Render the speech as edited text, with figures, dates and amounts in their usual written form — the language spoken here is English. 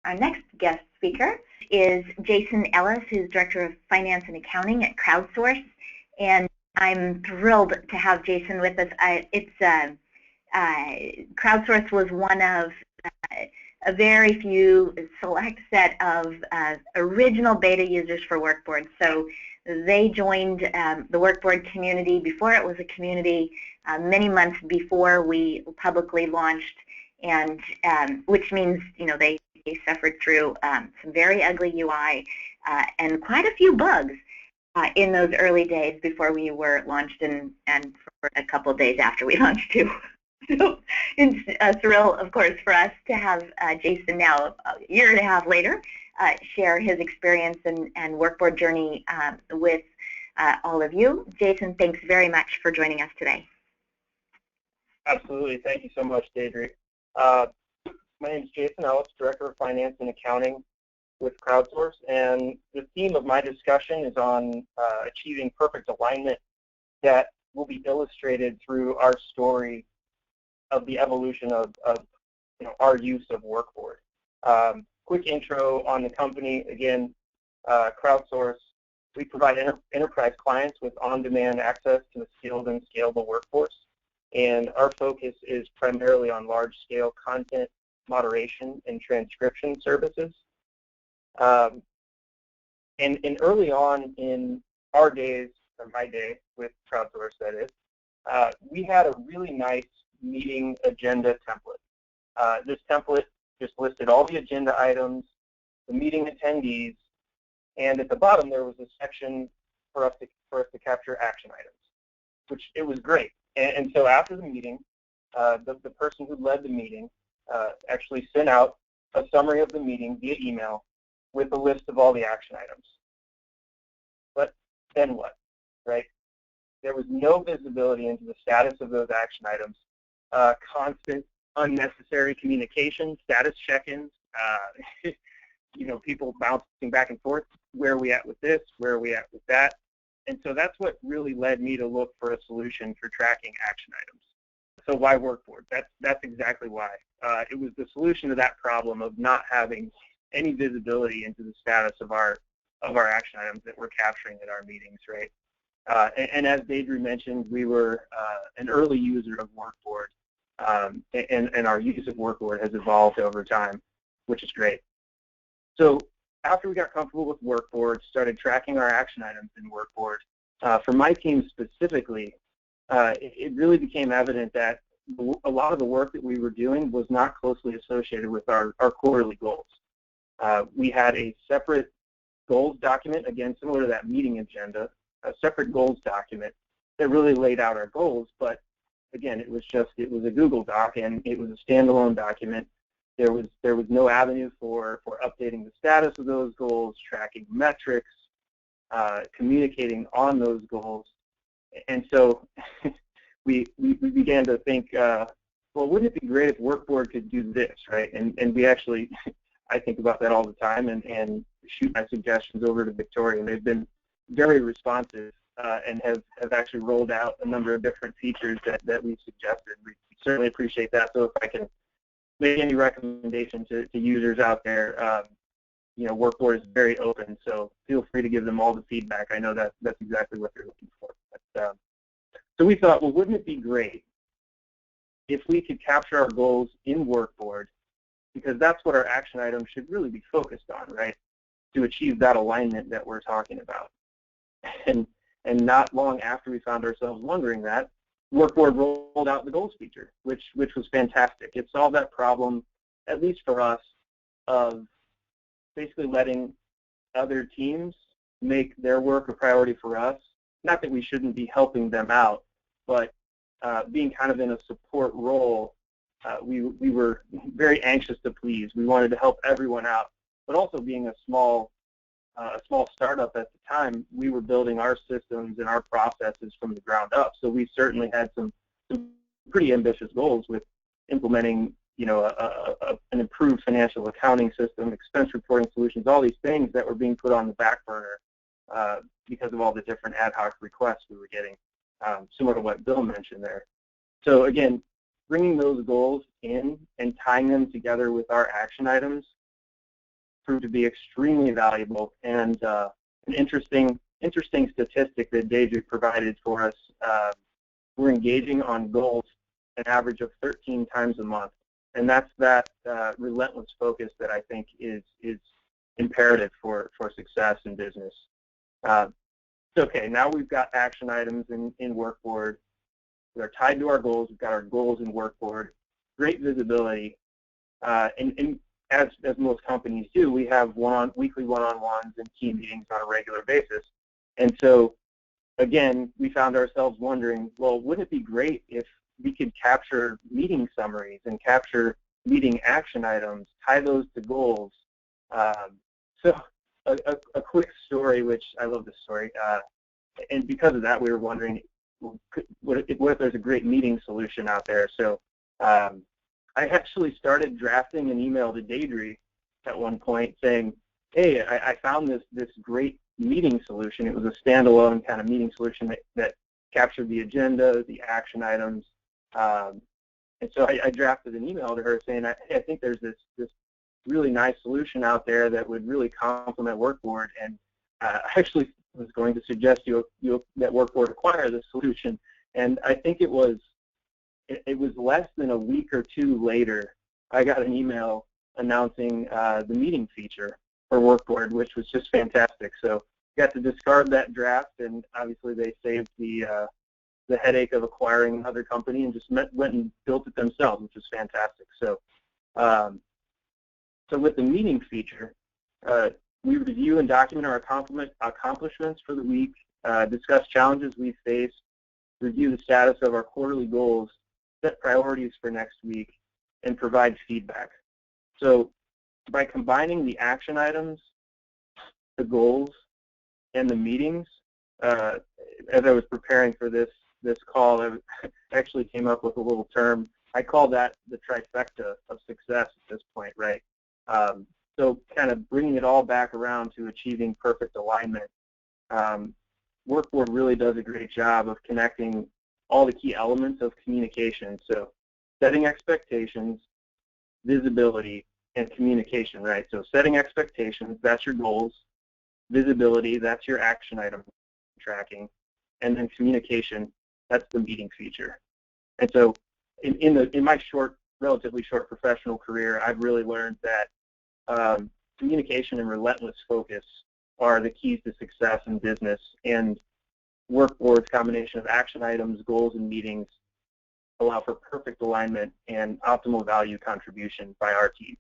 Our next guest speaker is Jason Ellis, who's Director of Finance and Accounting at Crowdsource, and I'm thrilled to have Jason with us. Crowdsource was one of a very few select set of original beta users for Workboard. So they joined the Workboard community before it was a community, many months before we publicly launched, and which means they suffered through some very ugly UI and quite a few bugs in those early days before we were launched, and for a couple of days after we launched too. So it's a thrill, of course, for us to have Jason now, a year and a half later, share his experience and Workboard journey with all of you. Jason, thanks very much for joining us today. Absolutely. Thank you so much, Deidre. My name is Jason Ellis, Director of Finance and Accounting with Crowdsource, and the theme of my discussion is on achieving perfect alignment that will be illustrated through our story of the evolution of our use of Workboard. Quick intro on the company. Again, Crowdsource, we provide enterprise clients with on-demand access to a skilled and scalable workforce, and our focus is primarily on large-scale content moderation and transcription services. And early on in our days, or my day with Crowdsource, that is, we had a really nice meeting agenda template. This template just listed all the agenda items, the meeting attendees, and at the bottom there was a section for us to capture action items, which it was great. And so after the meeting, the person who led the meeting actually sent out a summary of the meeting via email with a list of all the action items. But then what, right? There was no visibility into the status of those action items. Constant unnecessary communication, status check-ins, people bouncing back and forth. Where are we at with this? Where are we at with that? And so that's what really led me to look for a solution for tracking action items. So why Workboard? That's exactly why. It was the solution to that problem of not having any visibility into the status of our action items that we're capturing at our meetings, right? And as Deidre mentioned, we were an early user of Workboard, and our use of Workboard has evolved over time, which is great. So after we got comfortable with Workboard, started tracking our action items in Workboard, for my team specifically, it really became evident that a lot of the work that we were doing was not closely associated with our quarterly goals. We had a separate goals document, again, similar to that meeting agenda, a separate goals document that really laid out our goals, but again, it was a Google Doc, and it was a standalone document. There was no avenue for updating the status of those goals, tracking metrics, communicating on those goals. And so we began to think, well, wouldn't it be great if Workboard could do this, right? And we actually, I think about that all the time and shoot my suggestions over to Victoria, and they've been very responsive and have actually rolled out a number of different features that we've suggested. We certainly appreciate that. So if I can make any recommendation to users out there, Workboard is very open, so feel free to give them all the feedback. I know that's exactly what they're looking for. But, so we thought, well, wouldn't it be great if we could capture our goals in Workboard, because that's what our action items should really be focused on, right, to achieve that alignment that we're talking about. And not long after we found ourselves wondering that, Workboard rolled out the goals feature, which was fantastic. It solved that problem, at least for us, of basically letting other teams make their work a priority for us. Not that we shouldn't be helping them out, but being kind of in a support role, we were very anxious to please. We wanted to help everyone out, but also being a small startup at the time, we were building our systems and our processes from the ground up. So we certainly had some pretty ambitious goals with implementing, an improved financial accounting system, expense reporting solutions, all these things that were being put on the back burner because of all the different ad hoc requests we were getting, similar to what Bill mentioned there. So again, bringing those goals in and tying them together with our action items proved to be extremely valuable. And an interesting statistic that Deidre provided for us, we're engaging on goals an average of 13 times a month. And that's that relentless focus that I think is imperative for success in business. Okay, now we've got action items in Workboard. They're tied to our goals. We've got our goals in Workboard. Great visibility. And as most companies do, we have weekly one-on-ones and team meetings on a regular basis. And so, again, we found ourselves wondering, well, wouldn't it be great if we could capture meeting summaries and capture meeting action items, tie those to goals? So a quick story, which I love this story, and because of that, we were wondering, what if there's a great meeting solution out there? So I actually started drafting an email to Deidre at one point saying, hey, I found this great meeting solution. It was a standalone kind of meeting solution that captured the agenda, the action items. And so I drafted an email to her saying, hey, I think there's this really nice solution out there that would really complement Workboard, and I actually was going to suggest that Workboard acquire this solution. And I think it was less than a week or two later, I got an email announcing the meeting feature for Workboard, which was just fantastic. So got to discard that draft, and obviously they saved the headache of acquiring another company and just went and built it themselves, which was fantastic. So, so with the meeting feature, we review and document our accomplishments for the week, discuss challenges we face, review the status of our quarterly goals, set priorities for next week, and provide feedback. So by combining the action items, the goals, and the meetings, as I was preparing for this call, I actually came up with a little term. I call that the trifecta of success at this point, right? So kind of bringing it all back around to achieving perfect alignment. Workboard really does a great job of connecting all the key elements of communication. So setting expectations, visibility, and communication, right? So setting expectations, that's your goals. Visibility, that's your action item tracking. And then communication, that's the meeting feature. And so in my relatively short professional career, I've really learned that communication and relentless focus are the keys to success in business, and Workboard's combination of action items, goals, and meetings allow for perfect alignment and optimal value contribution by our team.